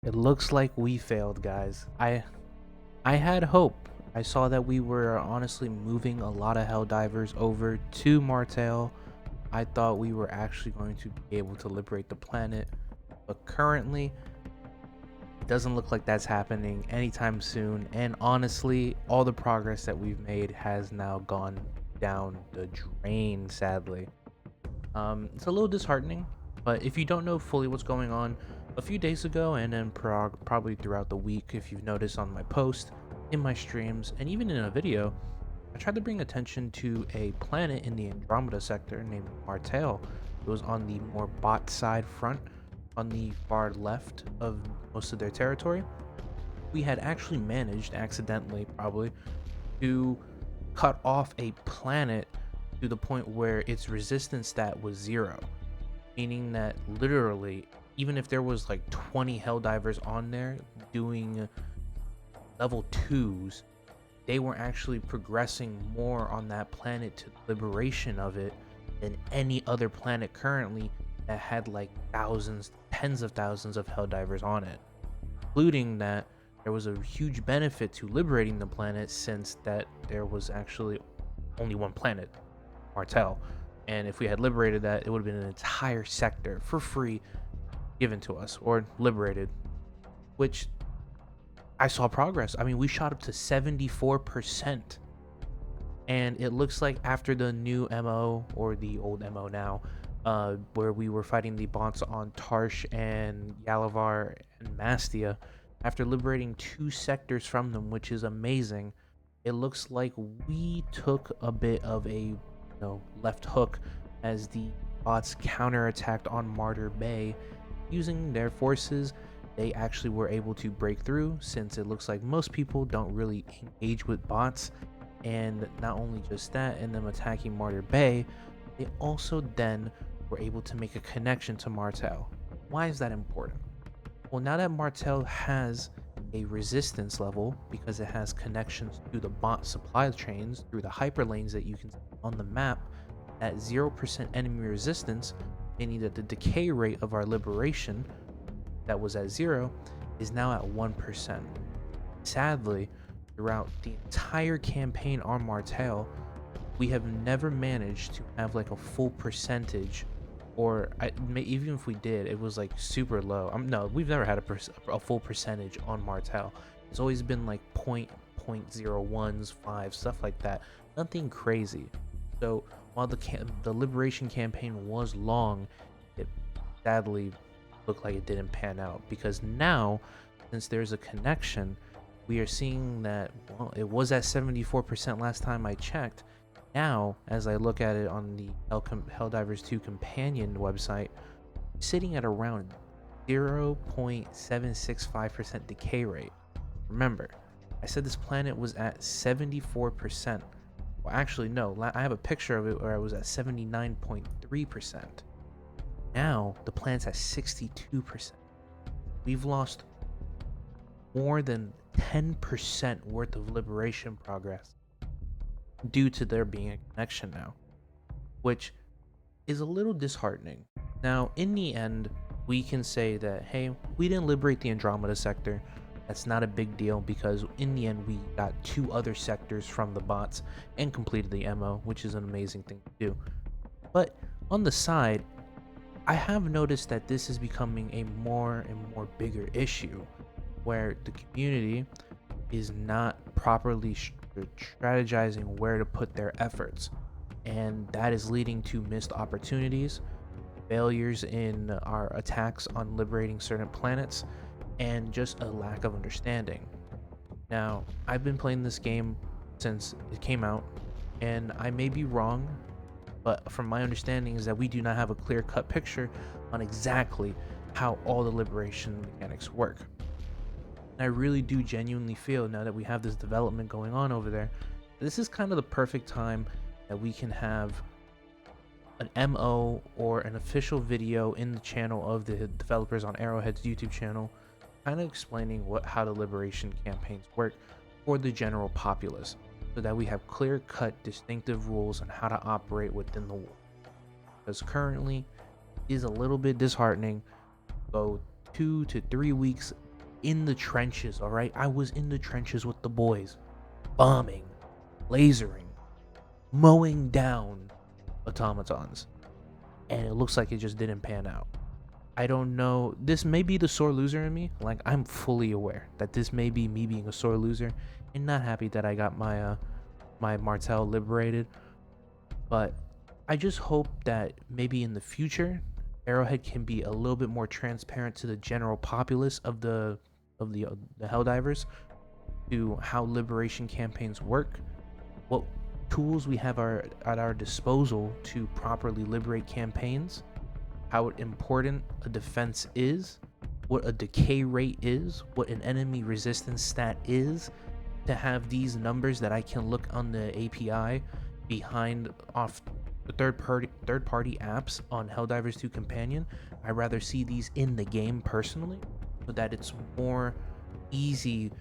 It looks like we failed, guys. I had hope. I saw that we were honestly moving a lot of Helldivers over to Martale. I thought we were actually going to be able to liberate the planet, but currently it doesn't look like that's happening anytime soon. And honestly, all the progress that we've made has now gone down the drain, sadly. It's a little disheartening, but if you don't know fully what's going on, a few days ago and then probably throughout the week, if you've noticed on my post, in my streams, and even in a video, I tried to bring attention to a planet in the Andromeda sector named Martale. It was on the more bot side front, on the far left of most of their territory. We had actually managed, accidentally probably, to cut off a planet to the point where its resistance stat was 0, meaning that literally even if there was like 20 Helldivers on there doing level 2s, they were actually progressing more on that planet to liberation of it than any other planet currently that had like thousands, tens of thousands of Helldivers on it, including that there was a huge benefit to liberating the planet since that there was actually only one planet, Martell. And if we had liberated that, it would have been an entire sector for free given to us or liberated, which I saw progress. I mean, we shot up to 74%. And it looks like after the new MO, or the old MO now, where we were fighting the bots on Tarsh and Yalavar and Mastia, after liberating 2 sectors from them, which is amazing, it looks like we took a bit of a left hook as the bots counterattacked on Martyr Bay. Using their forces, they actually were able to break through, since it looks like most people don't really engage with bots. And not only just that, in them attacking Martyr Bay, they also then were able to make a connection to Martale. Why is that important? Well, now that Martale has a resistance level, because it has connections to the bot supply chains through the hyperlanes that you can see on the map, at 0% enemy resistance, meaning that the decay rate of our liberation that was at 0 is now at 1%. Sadly, throughout the entire campaign on Martale, we have never managed to have like a full percentage, or even if we did, it was like super low. No, we've never had a full percentage on Martale. It's always been like 0.01s, 5, stuff like that. Nothing crazy. So while the liberation campaign was long, it sadly looked like it didn't pan out, because now, since there's a connection, we are seeing that, well, it was at 74% last time I checked. Now, as I look at it on the Helldivers 2 companion website, sitting at around 0.765% decay rate. Remember, I said this planet was at 74%. Well, actually, no, I have a picture of it where I was at 79.3%. Now, the planet's at 62%. We've lost more than 10% worth of liberation progress due to there being a connection now, which is a little disheartening. Now, in the end, we can say that, hey, we didn't liberate the Andromeda sector. That's not a big deal, because in the end we got 2 other sectors from the bots and completed the MO, which is an amazing thing to do. But on the side, I have noticed that this is becoming a more and more bigger issue, where the community is not properly strategizing where to put their efforts, and that is leading to missed opportunities, failures in our attacks on liberating certain planets, and just a lack of understanding. Now, I've been playing this game since it came out, and I may be wrong, but from my understanding is that we do not have a clear-cut picture on exactly how all the liberation mechanics work. I really do genuinely feel, now that we have this development going on over there, this is kind of the perfect time that we can have an MO or an official video in the channel of the developers on Arrowhead's YouTube channel, kind of explaining how the liberation campaigns work for the general populace, so that we have clear-cut, distinctive rules on how to operate within the war. Because currently, it is a little bit disheartening to go 2 to 3 weeks in the trenches, all right? I was in the trenches with the boys, bombing, lasering, mowing down automatons, and it looks like it just didn't pan out. I don't know. This may be the sore loser in me. Like, I'm fully aware that this may be me being a sore loser and not happy that I got my my Martale liberated. But I just hope that maybe in the future, Arrowhead can be a little bit more transparent to the general populace of the Helldivers, to how liberation campaigns work, what tools we have at our disposal to properly liberate campaigns, how important a defense is, what a decay rate is, what an enemy resistance stat is, to have these numbers that I can look on the API behind off the third party apps on Helldivers 2 Companion. I rather see these in the game personally, so that it's more easy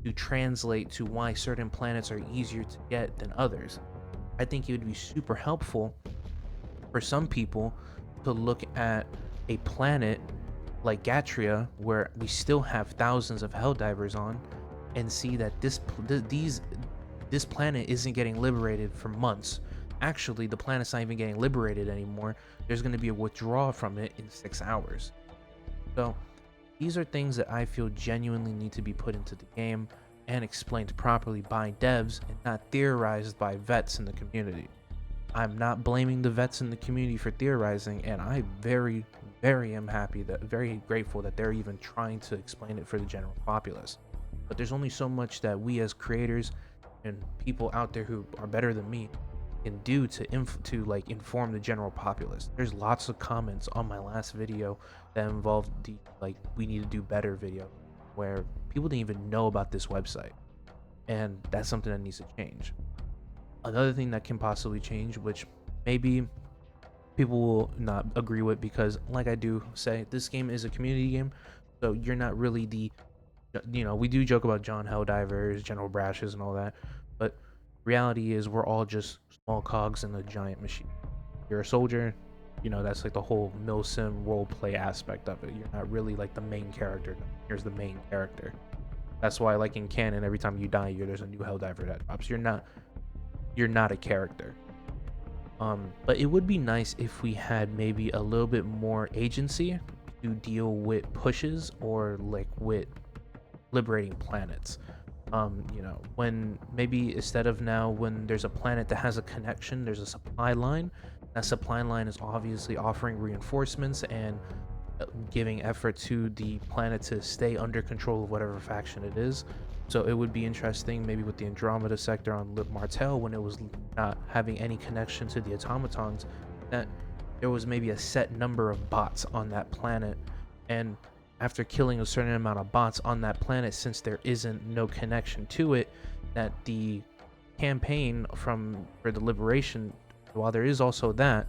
to translate to why certain planets are easier to get than others. I think it would be super helpful for some people to look at a planet like Gatria, where we still have thousands of Helldivers on, and see that this planet isn't getting liberated for months. Actually, the planet's not even getting liberated anymore. There's going to be a withdrawal from it in 6 hours. So these are things that I feel genuinely need to be put into the game and explained properly by devs, and not theorized by vets in the community. I'm not blaming the vets in the community for theorizing, and I very am very grateful that they're even trying to explain it for the general populace. But there's only so much that we as creators and people out there who are better than me can do to inform the general populace. There's lots of comments on my last video that involved the we need to do better video, where people didn't even know about this website, and that's something that needs to change. Another thing that can possibly change, which maybe people will not agree with, because like I do say, this game is a community game, so you're not really we do joke about John Helldivers, General Brashes, and all that, but reality is we're all just small cogs in a giant machine. You're a soldier, that's like the whole milsim role play aspect of it. You're not really like the main character. Here's the main character. That's why, like in canon, every time you die, there's a new Helldiver that drops. You're not a character. But it would be nice if we had maybe a little bit more agency to deal with pushes, or with liberating planets. When maybe instead of now, when there's a planet that has a connection, there's a supply line. That supply line is obviously offering reinforcements and giving effort to the planet to stay under control of whatever faction it is. So it would be interesting, maybe with the Andromeda sector on Martale, when it was not having any connection to the automatons, that there was maybe a set number of bots on that planet, and after killing a certain amount of bots on that planet, since there isn't no connection to it, that the campaign for the liberation, while there is also that,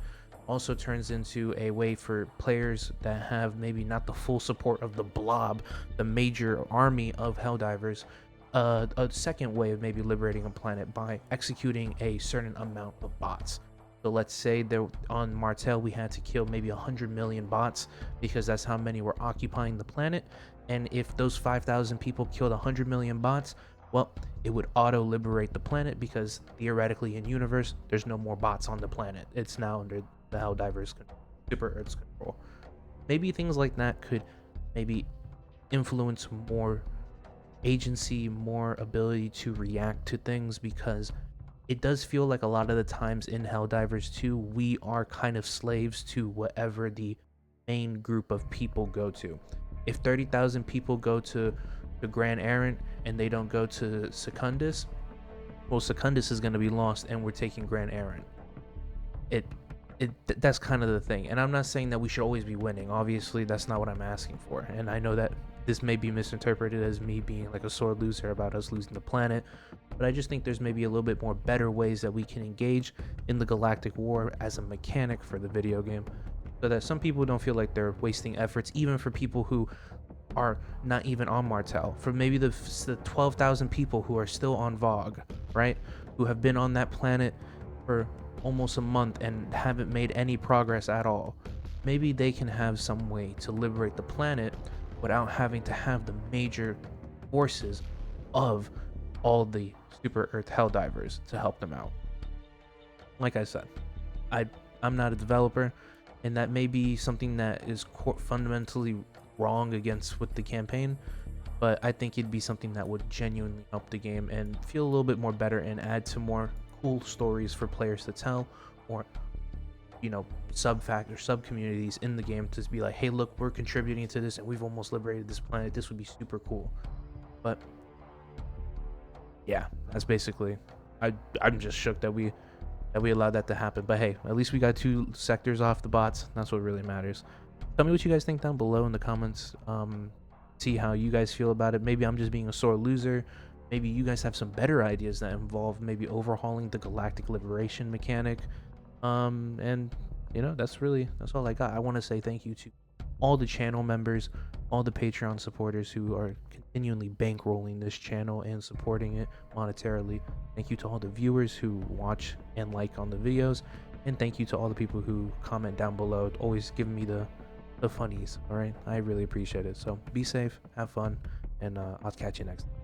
also turns into a way for players that have maybe not the full support of the blob, the major army of Helldivers, a second way of maybe liberating a planet by executing a certain amount of bots. So let's say there on Martale we had to kill maybe 100 million bots, because that's how many were occupying the planet. And if those 5,000 people killed 100 million bots, well, it would auto liberate the planet, because theoretically in universe there's no more bots on the planet. It's now under the Helldivers Super Earth's control. Maybe things like that could maybe influence more agency, more ability to react to things, because it does feel like a lot of the times in Helldivers 2, we are kind of slaves to whatever the main group of people go to. If 30,000 people go to Grand Errant and they don't go to Secundus, well, Secundus is going to be lost and we're taking Grand Errant. That's kind of the thing. And I'm not saying that we should always be winning. Obviously, that's not what I'm asking for. And I know that this may be misinterpreted as me being like a sore loser about us losing the planet, but I just think there's maybe a little bit more better ways that we can engage in the galactic war as a mechanic for the video game, so that some people don't feel like they're wasting efforts, even for people who are not even on Martale, for maybe the 12,000 people who are still on Vogue, right, who have been on that planet for almost a month and haven't made any progress at all. Maybe they can have some way to liberate the planet without having to have the major forces of all the Super Earth Helldivers to help them out. Like I said, I'm not a developer, and that may be something that is fundamentally wrong against with the campaign, but I think it'd be something that would genuinely help the game and feel a little bit more better and add to more cool stories for players to tell, or sub communities in the game to be like, hey, look, we're contributing to this and we've almost liberated this planet. This would be super cool. But yeah, that's basically, I'm just shook that we allowed that to happen. But hey, at least we got 2 sectors off the bots. That's what really matters. Tell me what you guys think down below in the comments. See how you guys feel about it. Maybe I'm just being a sore loser. Maybe you guys have some better ideas that involve maybe overhauling the galactic liberation mechanic. And that's all I got. I want to say thank you to all the channel members, all the Patreon supporters who are continually bankrolling this channel and supporting it monetarily. Thank you to all the viewers who watch and like on the videos, and thank you to all the people who comment down below, always giving me the funnies. All right, I really appreciate it. So be safe, have fun, and I'll catch you next time.